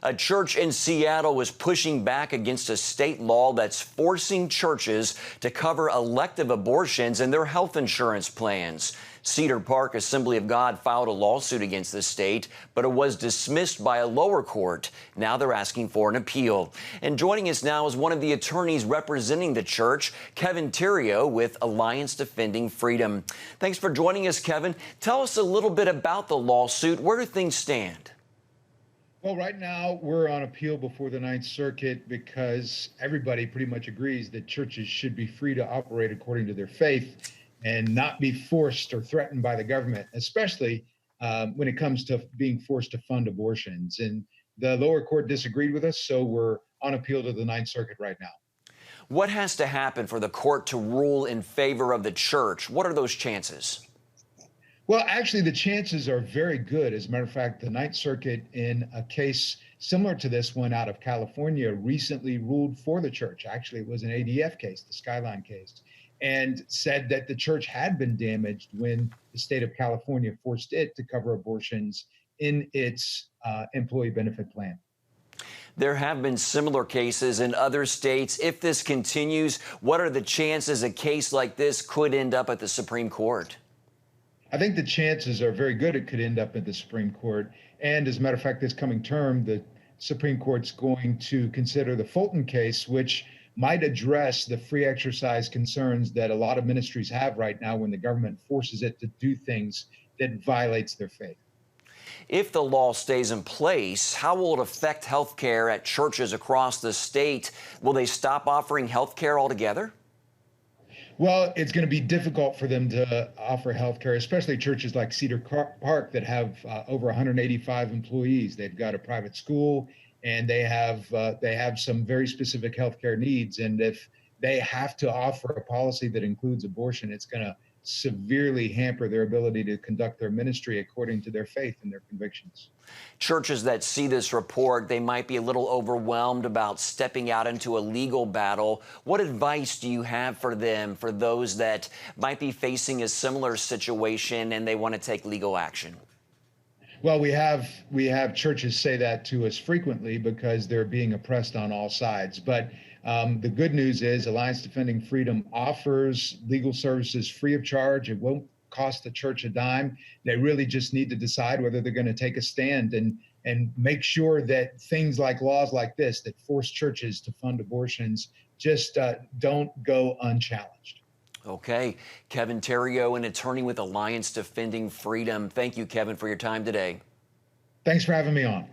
A church in Seattle was pushing back against a state law that's forcing churches to cover elective abortions in their health insurance plans. Cedar Park Assembly of God filed a lawsuit against the state, but it was dismissed by a lower court. Now they're asking for an appeal. And joining us now is one of the attorneys representing the church, Kevin Terrio with Alliance Defending Freedom. Thanks for joining us, Kevin. Tell us a little bit about the lawsuit. Where do things stand? Well, right now we're on appeal before the Ninth Circuit because everybody pretty much agrees that churches should be free to operate according to their faith and not be forced or threatened by the government, especially when it comes to being forced to fund abortions. And the lower court disagreed with us, so we're on appeal to the Ninth Circuit right now. What has to happen for the court to rule in favor of the church? What are those chances? Well, actually, the chances are very good. As a matter of fact, the Ninth Circuit, in a case similar to this one out of California, recently ruled for the church. Actually, it was an ADF case, the Skyline case, and said that the church had been damaged when the state of California forced it to cover abortions in its employee benefit plan. There have been similar cases in other states. If this continues, what are the chances a case like this could end up at the Supreme Court? I think the chances are very good it could end up at the Supreme Court. And as a matter of fact, this coming term, the Supreme Court's going to consider the Fulton case, which might address the free exercise concerns that a lot of ministries have right now when the government forces it to do things that violates their faith. If the law stays in place, how will it affect health care at churches across the state? Will they stop offering health care altogether? Well, it's going to be difficult for them to offer health care, especially churches like Cedar Park that have over 185 employees. They've got a private school, and they have some very specific health care needs. And if they have to offer a policy that includes abortion, it's going to severely hamper their ability to conduct their ministry according to their faith and their convictions. Churches that see this report, they might be a little overwhelmed about stepping out into a legal battle. What advice do you have for them, for those that might be facing a similar situation and they want to take legal action? Well, we have churches say that to us frequently because they're being oppressed on all sides. But the good news is Alliance Defending Freedom offers legal services free of charge. It won't cost the church a dime. They really just need to decide whether they're going to take a stand and make sure that things like laws like this that force churches to fund abortions just don't go unchallenged. Okay. Kevin Terrio, an attorney with Alliance Defending Freedom. Thank you, Kevin, for your time today. Thanks for having me on.